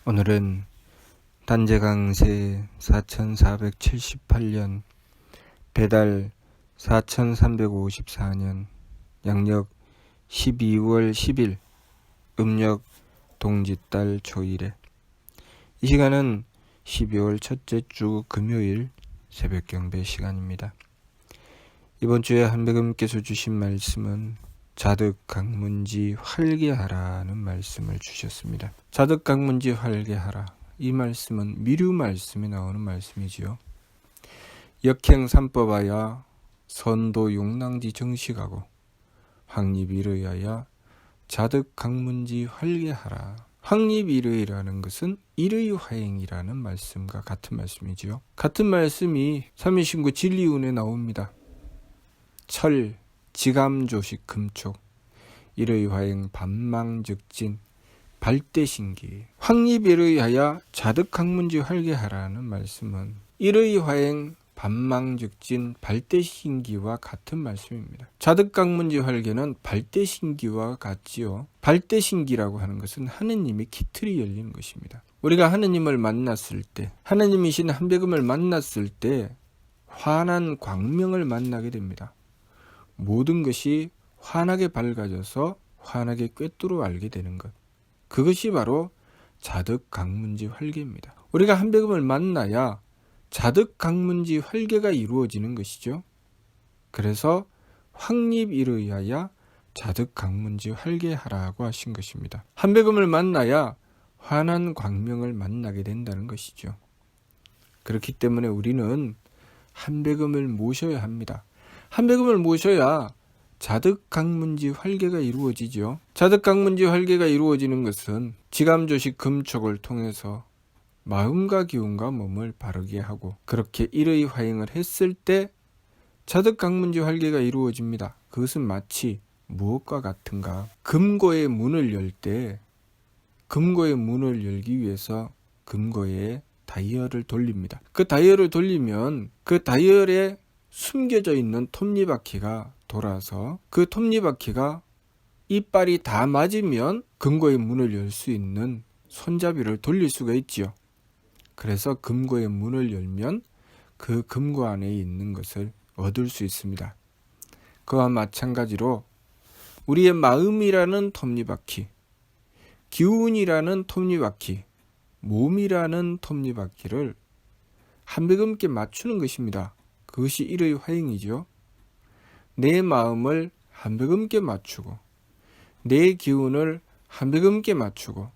오늘은 단제강세 4478년 배달 4354년 양력 12월 10일 음력 동짓달 초일에 이 시간은 12월 첫째 주 금요일 새벽 경배 시간입니다. 이번 주에 한백음께서 주신 말씀은 자득강문지 활개하라는 말씀을 주셨습니다. 자득강문지 활개하라, 이 말씀은 미류 말씀에 나오는 말씀이지요. 역행 삼법하야 선도 용랑지 정식하고 확립일의하야 자득강문지 활개하라. 확립일의라는 것은 일의화행이라는 말씀과 같은 말씀이지요. 같은 말씀이 삼위신구 진리운에 나옵니다. 철, 지감조식 금촉, 일의화행 반망즉진, 발대신기. 확립일의하야 자득강문지 활개하라는 말씀은 일의화행 반망즉진, 발대신기와 같은 말씀입니다. 자득강문지 활개는 발대신기와 같지요. 발대신기라고 하는 것은 하느님의 기틀이 열리는 것입니다. 우리가 하느님을 만났을 때, 하느님이신 한백음을 만났을 때 환한 광명을 만나게 됩니다. 모든 것이 환하게 밝아져서 환하게 꿰뚫어 알게 되는 것, 그것이 바로 자득강문지 활개입니다. 우리가 한백음을 만나야 자득강문지 활개가 이루어지는 것이죠. 그래서 확립일의하야 자득강문지 활개하라고 하신 것입니다. 한백음을 만나야 환한 광명을 만나게 된다는 것이죠. 그렇기 때문에 우리는 한백음을 모셔야 합니다. 한백음을 모셔야 자득강문지 활개가 이루어지죠. 자득강문지 활개가 이루어지는 것은 지감조식 금촉을 통해서 마음과 기운과 몸을 바르게 하고 그렇게 일의 화행을 했을 때 자득강문지 활개가 이루어집니다. 그것은 마치 무엇과 같은가? 금고의 문을 열 때 금고의 문을 열기 위해서 금고에 다이얼을 돌립니다. 그 다이얼을 돌리면 그 다이얼에 숨겨져 있는 톱니바퀴가 돌아서 그 톱니바퀴가 이빨이 다 맞으면 금고의 문을 열 수 있는 손잡이를 돌릴 수가 있지요. 그래서 금고의 문을 열면 그 금고 안에 있는 것을 얻을 수 있습니다. 그와 마찬가지로 우리의 마음이라는 톱니바퀴, 기운이라는 톱니바퀴, 몸이라는 톱니바퀴를 한백음께 맞추는 것입니다. 그것이 일의 화행이죠. 내 마음을 한백음께 맞추고 내 기운을 한백음께 맞추고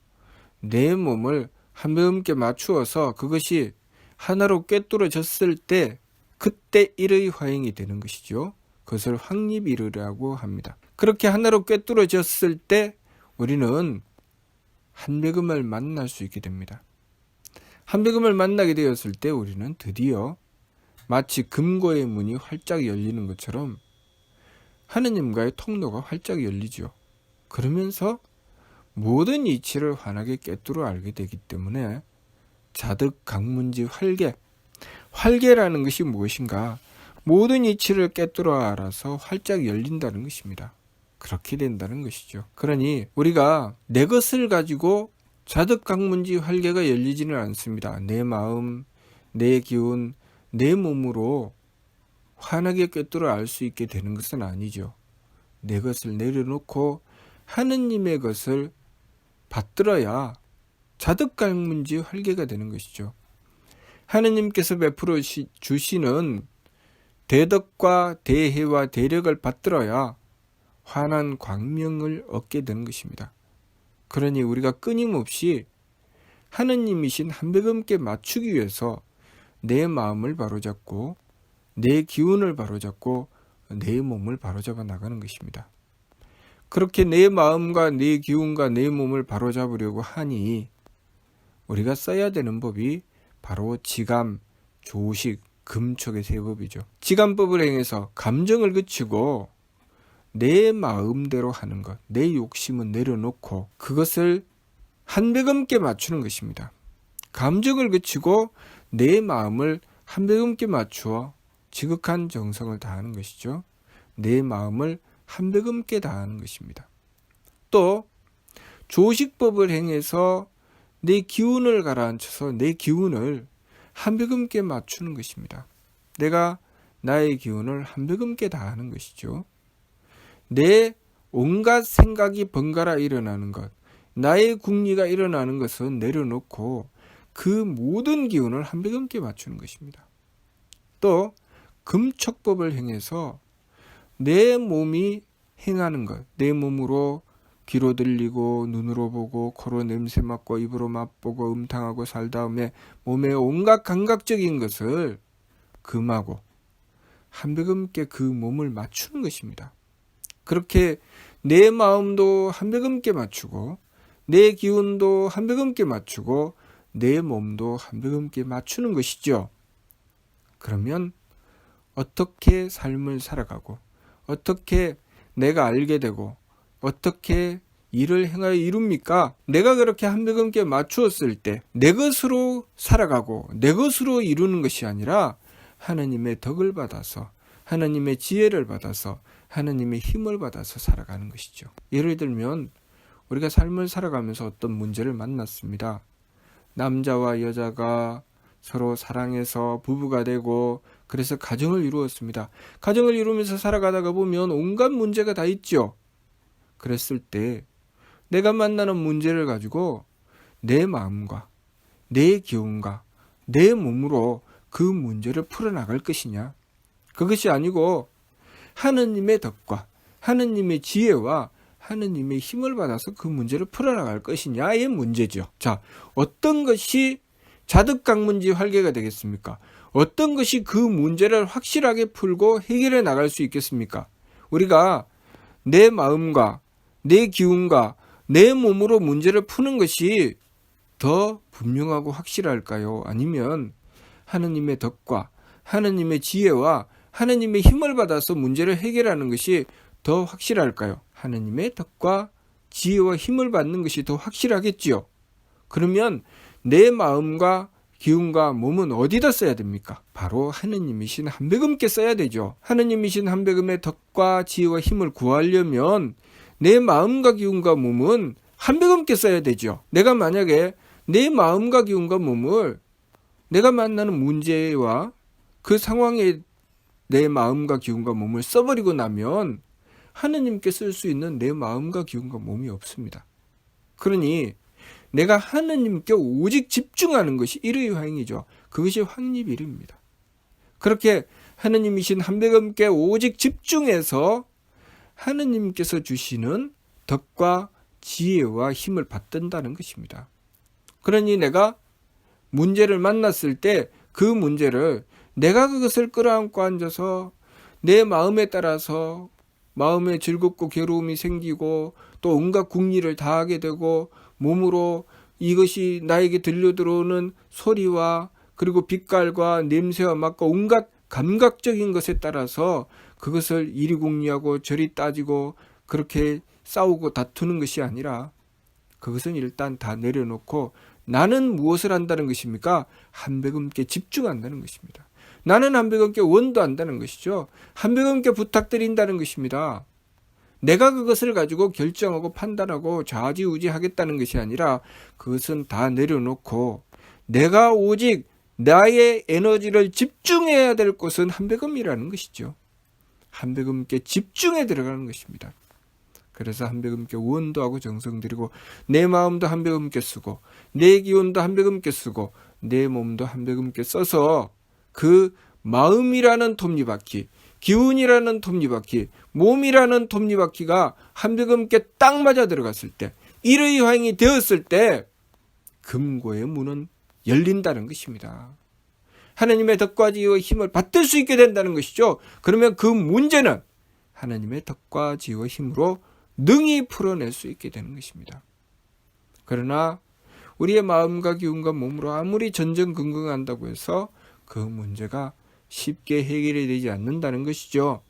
내 몸을 한백음께 맞추어서 그것이 하나로 꿰뚫어졌을 때 그때 일의 화행이 되는 것이죠. 그것을 확립일의라고 합니다. 그렇게 하나로 꿰뚫어졌을 때 우리는 한백음을 만날 수 있게 됩니다. 한백음을 만나게 되었을 때 우리는 드디어 마치 금고의 문이 활짝 열리는 것처럼 하느님과의 통로가 활짝 열리죠. 그러면서 모든 이치를 환하게 꿰뚫어 알게 되기 때문에 자득강문지 활개, 활개라는 것이 무엇인가? 모든 이치를 꿰뚫어 알아서 활짝 열린다는 것입니다. 그렇게 된다는 것이죠. 그러니 우리가 내 것을 가지고 자득강문지 활개가 열리지는 않습니다. 내 마음, 내 기운, 내 몸으로 환하게 꿰뚫어 알 수 있게 되는 것은 아니죠. 내 것을 내려놓고 하느님의 것을 받들어야 자득강문지 활개가 되는 것이죠. 하느님께서 베풀어 주시는 대덕과 대혜와 대력을 받들어야 환한 광명을 얻게 되는 것입니다. 그러니 우리가 끊임없이 하느님이신 한백음께 맞추기 위해서 내 마음을 바로잡고 내 기운을 바로잡고 내 몸을 바로잡아 나가는 것입니다. 그렇게 내 마음과 내 기운과 내 몸을 바로잡으려고 하니 우리가 써야 되는 법이 바로 지감, 조식, 금촉의 세 법이죠. 지감법을 행해서 감정을 그치고 내 마음대로 하는 것, 내 욕심은 내려놓고 그것을 한백음께 맞추는 것입니다. 감정을 그치고 내 마음을 한백음께 맞추어 지극한 정성을 다하는 것이죠. 내 마음을 한백음께 다하는 것입니다. 또 조식법을 행해서 내 기운을 가라앉혀서 내 기운을 한백음께 맞추는 것입니다. 내가 나의 기운을 한백음께 다하는 것이죠. 내 온갖 생각이 번갈아 일어나는 것, 나의 궁리가 일어나는 것은 내려놓고 그 모든 기운을 한백음께 맞추는 것입니다. 또 금척법을 행해서 내 몸이 행하는 것, 내 몸으로 귀로 들리고 눈으로 보고 코로 냄새 맡고 입으로 맛보고 음탕하고 살 다음에 몸의 온갖 감각적인 것을 금하고 한백음께 그 몸을 맞추는 것입니다. 그렇게 내 마음도 한백음께 맞추고 내 기운도 한백음께 맞추고 내 몸도 한백음께 맞추는 것이죠. 그러면 어떻게 삶을 살아가고 어떻게 내가 알게 되고 어떻게 일을 행하여 이룹니까? 내가 그렇게 한백음께 맞추었을 때 내 것으로 살아가고 내 것으로 이루는 것이 아니라 하나님의 덕을 받아서 하나님의 지혜를 받아서 하나님의 힘을 받아서 살아가는 것이죠. 예를 들면 우리가 삶을 살아가면서 어떤 문제를 만났습니다. 남자와 여자가 서로 사랑해서 부부가 되고 그래서 가정을 이루었습니다. 가정을 이루면서 살아가다가 보면 온갖 문제가 다 있죠. 그랬을 때 내가 만나는 문제를 가지고 내 마음과 내 기운과 내 몸으로 그 문제를 풀어나갈 것이냐? 그것이 아니고 하느님의 덕과 하느님의 지혜와 하느님의 힘을 받아서 그 문제를 풀어나갈 것이냐의 문제죠. 자, 어떤 것이 자득강문지 활개가 되겠습니까? 어떤 것이 그 문제를 확실하게 풀고 해결해 나갈 수 있겠습니까? 우리가 내 마음과 내 기운과 내 몸으로 문제를 푸는 것이 더 분명하고 확실할까요? 아니면 하느님의 덕과 하느님의 지혜와 하느님의 힘을 받아서 문제를 해결하는 것이 더 확실할까요? 하느님의 덕과 지혜와 힘을 받는 것이 더 확실하겠지요. 그러면 내 마음과 기운과 몸은 어디다 써야 됩니까? 바로 하느님이신 한백음께 써야 되죠. 하느님이신 한백음의 덕과 지혜와 힘을 구하려면 내 마음과 기운과 몸은 한백음께 써야 되죠. 내가 만약에 내 마음과 기운과 몸을 내가 만나는 문제와 그 상황에 내 마음과 기운과 몸을 써버리고 나면 하느님께 쓸 수 있는 내 마음과 기운과 몸이 없습니다. 그러니 내가 하느님께 오직 집중하는 것이 일의 화행이죠. 그것이 확립일입니다. 그렇게 하느님이신 한백음께 오직 집중해서 하느님께서 주시는 덕과 지혜와 힘을 받든다는 것입니다. 그러니 내가 문제를 만났을 때 그 문제를 내가 그것을 끌어안고 앉아서 내 마음에 따라서 마음에 즐겁고 괴로움이 생기고 또 온갖 궁리를 다하게 되고 몸으로 이것이 나에게 들려 들어오는 소리와 그리고 빛깔과 냄새와 맛과 온갖 감각적인 것에 따라서 그것을 이리 궁리하고 저리 따지고 그렇게 싸우고 다투는 것이 아니라 그것은 일단 다 내려놓고 나는 무엇을 한다는 것입니까? 한백음께 집중한다는 것입니다. 나는 한백음께 원도한다는 것이죠. 한백음께 부탁드린다는 것입니다. 내가 그것을 가지고 결정하고 판단하고 좌지우지하겠다는 것이 아니라 그것은 다 내려놓고 내가 오직 나의 에너지를 집중해야 될 곳은 한백음이라는 것이죠. 한백음께 집중해 들어가는 것입니다. 그래서 한백음께 원도하고 정성 들이고 내 마음도 한백음께 쓰고 내 기운도 한백음께 쓰고 내 몸도 한백음께 써서 그 마음이라는 톱니바퀴, 기운이라는 톱니바퀴, 몸이라는 톱니바퀴가 한백음께 딱 맞아 들어갔을 때, 일의 화행이 되었을 때 금고의 문은 열린다는 것입니다. 하나님의 덕과 지혜와 힘을 받을 수 있게 된다는 것이죠. 그러면 그 문제는 하나님의 덕과 지혜와 힘으로 능히 풀어낼 수 있게 되는 것입니다. 그러나 우리의 마음과 기운과 몸으로 아무리 전전긍긍한다고 해서 그 문제가 쉽게 해결이 되지 않는다는 것이죠.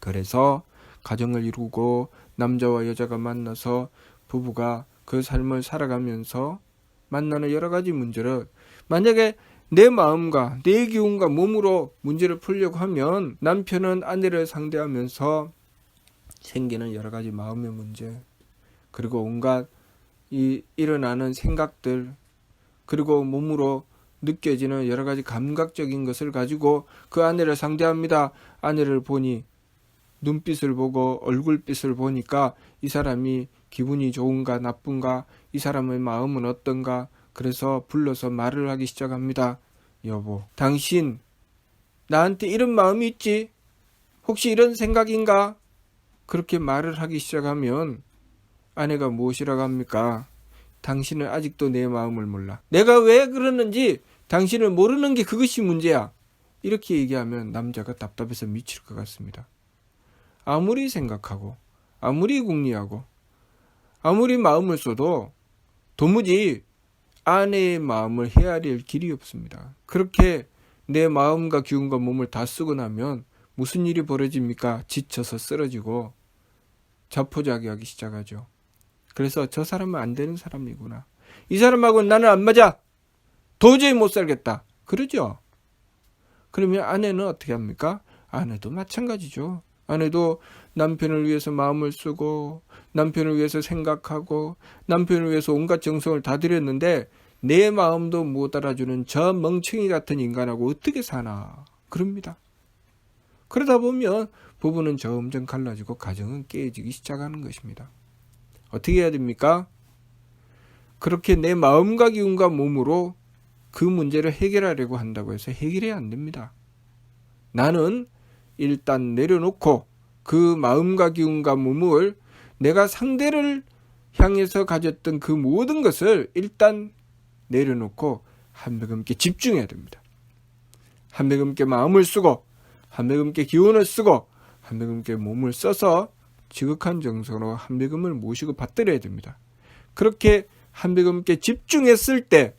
그래서 가정을 이루고 남자와 여자가 만나서 부부가 그 삶을 살아가면서 만나는 여러 가지 문제를 만약에 내 마음과 내 기운과 몸으로 문제를 풀려고 하면 남편은 아내를 상대하면서 생기는 여러 가지 마음의 문제 그리고 온갖 일어나는 생각들, 그리고 몸으로 느껴지는 여러 가지 감각적인 것을 가지고 그 아내를 상대합니다. 아내를 보니 눈빛을 보고 얼굴빛을 보니까 이 사람이 기분이 좋은가 나쁜가, 이 사람의 마음은 어떤가. 그래서 불러서 말을 하기 시작합니다. 여보, 당신 나한테 이런 마음이 있지? 혹시 이런 생각인가? 그렇게 말을 하기 시작하면 아내가 무엇이라고 합니까? 당신은 아직도 내 마음을 몰라. 내가 왜 그러는지 당신을 모르는 게 그것이 문제야. 이렇게 얘기하면 남자가 답답해서 미칠 것 같습니다. 아무리 생각하고 아무리 궁리하고 아무리 마음을 써도 도무지 아내의 마음을 헤아릴 길이 없습니다. 그렇게 내 마음과 기운과 몸을 다 쓰고 나면 무슨 일이 벌어집니까? 지쳐서 쓰러지고 자포자기하기 시작하죠. 그래서 저 사람은 안 되는 사람이구나. 이 사람하고는 나는 안 맞아. 도저히 못 살겠다. 그러죠. 그러면 아내는 어떻게 합니까? 아내도 마찬가지죠. 아내도 남편을 위해서 마음을 쓰고 남편을 위해서 생각하고 남편을 위해서 온갖 정성을 다 들였는데 내 마음도 못 알아주는 저 멍청이 같은 인간하고 어떻게 사나 그럽니다. 그러다 보면 부부는 점점 갈라지고 가정은 깨지기 시작하는 것입니다. 어떻게 해야 됩니까? 그렇게 내 마음과 기운과 몸으로 그 문제를 해결하려고 한다고 해서 해결이 안 됩니다. 나는 일단 내려놓고 그 마음과 기운과 몸을 내가 상대를 향해서 가졌던 그 모든 것을 일단 내려놓고 한백음께 집중해야 됩니다. 한백음께 마음을 쓰고 한백음께 기운을 쓰고 한백음께 몸을 써서 지극한 정성으로 한백음을 모시고 받들어야 됩니다. 그렇게 한백음께 집중했을 때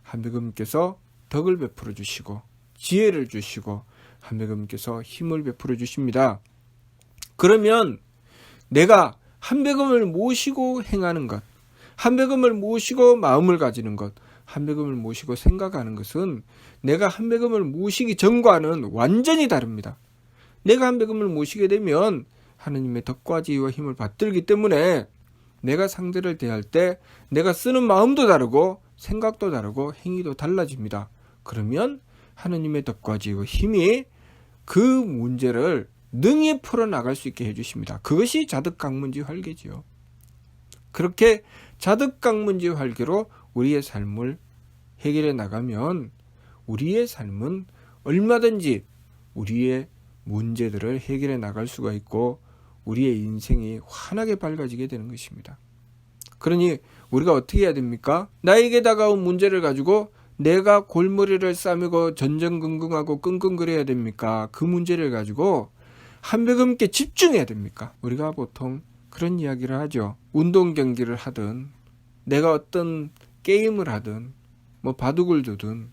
한백음께서 덕을 베풀어 주시고 지혜를 주시고 한백음께서 힘을 베풀어 주십니다. 그러면 내가 한백음을 모시고 행하는 것, 한백음을 모시고 마음을 가지는 것, 한백음을 모시고 생각하는 것은 내가 한백음을 모시기 전과는 완전히 다릅니다. 내가 한백음을 모시게 되면 하느님의 덕과 지혜와 힘을 받들기 때문에 내가 상대를 대할 때 내가 쓰는 마음도 다르고 생각도 다르고 행위도 달라집니다. 그러면 하느님의 덕과 지혜와 힘이 그 문제를 능히 풀어나갈 수 있게 해주십니다. 그것이 자득강문지 활계지요. 그렇게 자득강문지 활계로 우리의 삶을 해결해 나가면 우리의 삶은 얼마든지 우리의 문제들을 해결해 나갈 수가 있고 우리의 인생이 환하게 밝아지게 되는 것입니다. 그러니 우리가 어떻게 해야 됩니까? 나에게 다가온 문제를 가지고 내가 골머리를 싸매고 전전긍긍하고 끙끙거려야 됩니까? 그 문제를 가지고 한백음께 집중해야 됩니까? 우리가 보통 그런 이야기를 하죠. 운동 경기를 하든 내가 어떤 게임을 하든 뭐 바둑을 두든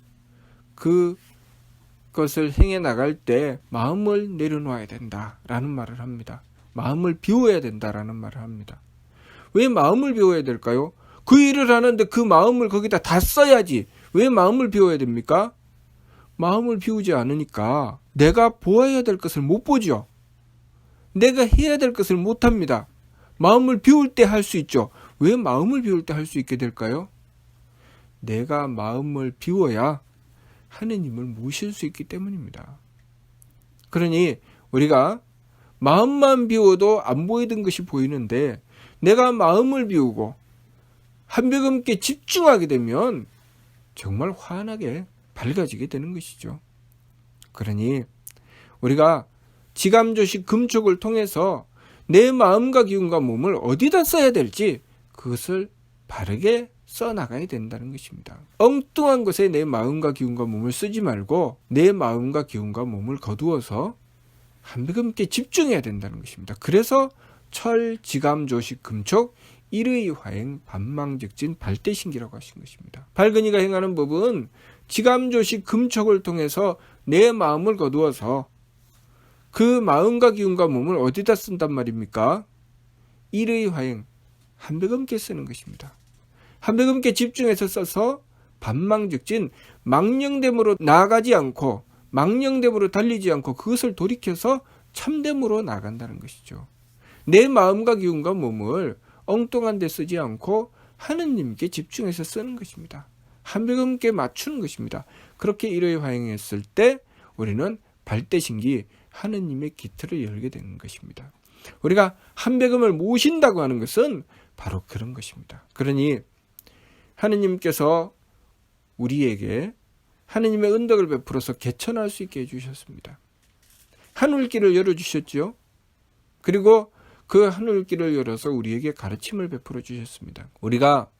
그것을 행해 나갈 때 마음을 내려놓아야 된다라는 말을 합니다. 마음을 비워야 된다라는 말을 합니다. 왜 마음을 비워야 될까요? 그 일을 하는데 그 마음을 거기다 다 써야지. 왜 마음을 비워야 됩니까? 마음을 비우지 않으니까 내가 보아야 될 것을 못 보죠. 내가 해야 될 것을 못 합니다. 마음을 비울 때 할 수 있죠. 왜 마음을 비울 때 할 수 있게 될까요? 내가 마음을 비워야 하느님을 모실 수 있기 때문입니다. 그러니 우리가 마음만 비워도 안 보이던 것이 보이는데 내가 마음을 비우고 한백음께 집중하게 되면 정말 환하게 밝아지게 되는 것이죠. 그러니 우리가 지감조식 금촉을 통해서 내 마음과 기운과 몸을 어디다 써야 될지 그것을 바르게 써나가야 된다는 것입니다. 엉뚱한 것에 내 마음과 기운과 몸을 쓰지 말고 내 마음과 기운과 몸을 거두어서 한백음께 집중해야 된다는 것입니다. 그래서 철, 지감, 조식, 금촉, 일의 화행, 반망직진, 발대신기라고 하신 것입니다. 발근이가 행하는 법은 지감, 조식, 금촉을 통해서 내 마음을 거두어서 그 마음과 기운과 몸을 어디다 쓴단 말입니까? 일의 화행, 한백음께 쓰는 것입니다. 한백음께 집중해서 써서 반망직진, 망령됨으로 나아가지 않고 망령됨으로 달리지 않고 그것을 돌이켜서 참됨으로 나간다는 것이죠. 내 마음과 기운과 몸을 엉뚱한 데 쓰지 않고 하느님께 집중해서 쓰는 것입니다. 한백음께 맞추는 것입니다. 그렇게 이러해 화행했을 때 우리는 발대신기 하느님의 기틀을 열게 되는 것입니다. 우리가 한백음을 모신다고 하는 것은 바로 그런 것입니다. 그러니 하느님께서 우리에게 하느님의 은덕을 베풀어서 개천할 수 있게 해주셨습니다. 하늘길을 열어주셨죠. 그리고 그 하늘길을 열어서 우리에게 가르침을 베풀어 주셨습니다. 우리가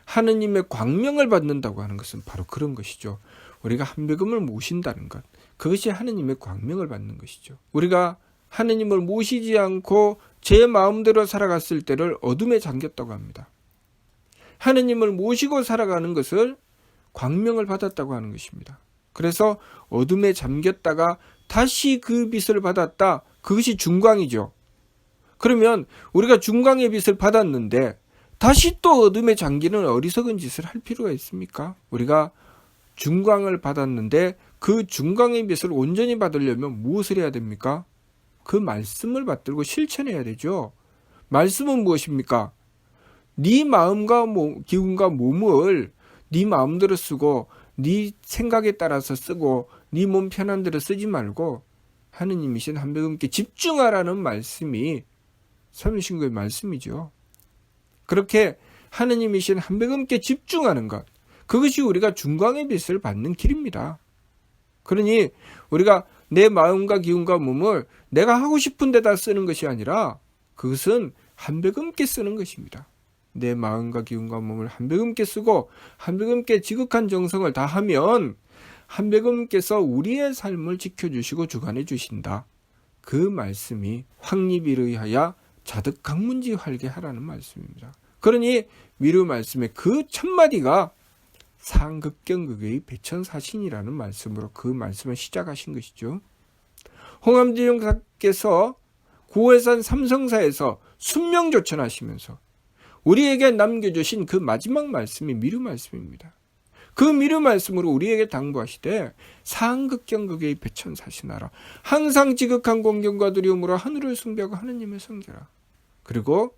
하느님의 광명을 받는다고 하는 것은 바로 그런 것이죠. 우리가 한백음을 모신다는 것, 그것이 하느님의 광명을 받는 것이죠. 우리가 하느님을 모시지 않고 제 마음대로 살아갔을 때를 어둠에 잠겼다고 합니다. 하느님을 모시고 살아가는 것을 광명을 받았다고 하는 것입니다. 그래서 어둠에 잠겼다가 다시 그 빛을 받았다. 그것이 중광이죠. 그러면 우리가 중광의 빛을 받았는데 다시 또 어둠에 잠기는 어리석은 짓을 할 필요가 있습니까? 우리가 중광을 받았는데 그 중광의 빛을 온전히 받으려면 무엇을 해야 됩니까? 그 말씀을 받들고 실천해야 되죠. 말씀은 무엇입니까? 네 마음과 기운과 몸을 네 마음대로 쓰고 네 생각에 따라서 쓰고 네 몸 편한 대로 쓰지 말고 하느님이신 한백음께 집중하라는 말씀이 사면신구의 말씀이죠. 그렇게 하느님이신 한백음께 집중하는 것, 그것이 우리가 중광의 빛을 받는 길입니다. 그러니 우리가 내 마음과 기운과 몸을 내가 하고 싶은 데다 쓰는 것이 아니라 그것은 한백음께 쓰는 것입니다. 내 마음과 기운과 몸을 한백음께 쓰고 한백음께 지극한 정성을 다하면 한백음께서 우리의 삶을 지켜주시고 주관해 주신다. 그 말씀이 확립을 의하여 자득강문지 활개하라는 말씀입니다. 그러니 미루 말씀의 그 첫마디가 상극경극의 배천사신이라는 말씀으로 그 말씀을 시작하신 것이죠. 홍암지용사께서 고해산 삼성사에서 순명조천하시면서 우리에게 남겨주신 그 마지막 말씀이 미루 말씀입니다. 그 미루 말씀으로 우리에게 당부하시되 상극경극의 배천사신하라. 항상 지극한 공경과 두려움으로 하늘을 숭배하고 하느님을 섬겨라. 그리고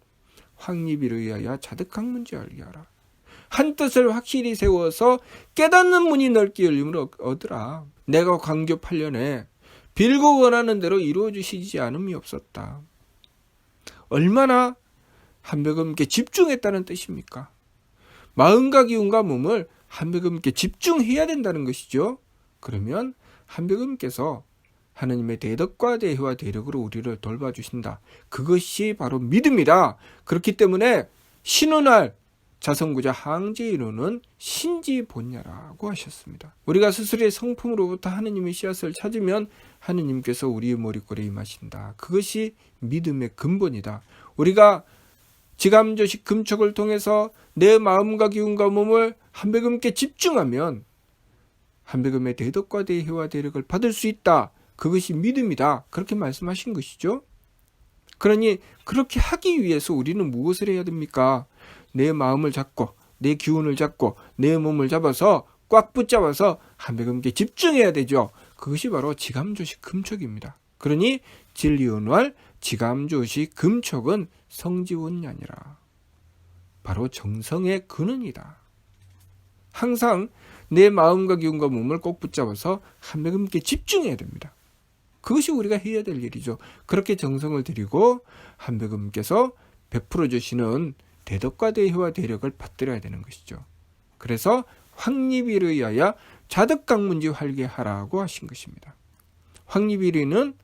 확립을 의하여 자득강문지 알게 하라. 한 뜻을 확실히 세워서 깨닫는 문이 넓게 열림을 얻으라. 내가 광교 8년에 빌고 원하는 대로 이루어 주시지 않음이 없었다. 얼마나 한백음께 집중했다는 뜻입니까? 마음과 기운과 몸을 한백음께 집중해야 된다는 것이죠. 그러면 한백음께서 하느님의 대덕과 대혜와 대력으로 우리를 돌봐주신다. 그것이 바로 믿음이다. 그렇기 때문에 신운할 자성구자 항제에 이루는 신지본야라고 하셨습니다. 우리가 스스로의 성품으로부터 하느님의 씨앗을 찾으면 하느님께서 우리의 머리꼴에 임하신다. 그것이 믿음의 근본이다. 우리가 지감조식 금촉을 통해서 내 마음과 기운과 몸을 한백음께 집중하면 한백음의 대덕과 대혜와 대력을 받을 수 있다. 그것이 믿음이다. 그렇게 말씀하신 것이죠. 그러니 그렇게 하기 위해서 우리는 무엇을 해야 됩니까? 내 마음을 잡고 내 기운을 잡고 내 몸을 잡아서 꽉 붙잡아서 한백음께 집중해야 되죠. 그것이 바로 지감조식 금촉입니다. 그러니 진리은활 지감조식 금촉은 성지원냐니라. 바로 정성의 근원이다. 항상 내 마음과 기운과 몸을 꼭 붙잡아서 한백음께 집중해야 됩니다. 그것이 우리가 해야 될 일이죠. 그렇게 정성을 들이고 한백음께서 베풀어 주시는 대덕과 대혜와 대력을 받들어야 되는 것이죠. 그래서 확립을 의하여 자득강문지 활개하라고 하신 것입니다. 확립일의는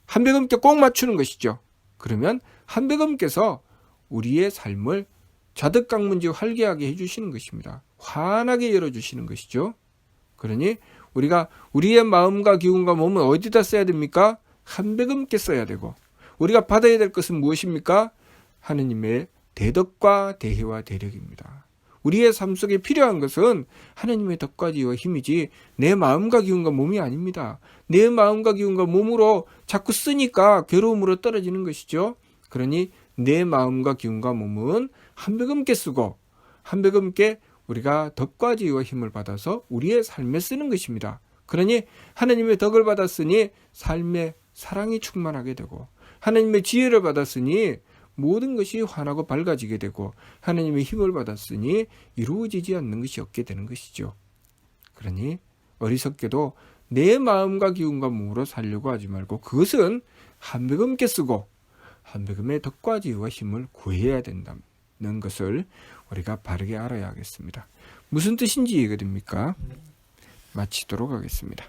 한백음께 꼭 맞추는 것이죠. 그러면 한백음께서 우리의 삶을 자득강문지 활개하게 해주시는 것입니다. 환하게 열어주시는 것이죠. 그러니 우리가 우리의 마음과 기운과 몸은 어디다 써야 됩니까? 한백음께 써야 되고, 우리가 받아야 될 것은 무엇입니까? 하느님의 대덕과 대혜와 대력입니다. 우리의 삶 속에 필요한 것은 하느님의 덕과 지혜와 힘이지 내 마음과 기운과 몸이 아닙니다. 내 마음과 기운과 몸으로 자꾸 쓰니까 괴로움으로 떨어지는 것이죠. 그러니 내 마음과 기운과 몸은 한백음께 쓰고 한백음께 우리가 덕과 지혜와 힘을 받아서 우리의 삶에 쓰는 것입니다. 그러니 하느님의 덕을 받았으니 삶에 사랑이 충만하게 되고 하느님의 지혜를 받았으니 모든 것이 환하고 밝아지게 되고 하나님의 힘을 받았으니 이루어지지 않는 것이 없게 되는 것이죠. 그러니 어리석게도 내 마음과 기운과 몸으로 살려고 하지 말고 그것은 한백음께 쓰고 한백음의 덕과 지혜와 힘을 구해야 된다는 것을 우리가 바르게 알아야 하겠습니다. 무슨 뜻인지 이해가 됩니까? 마치도록 하겠습니다.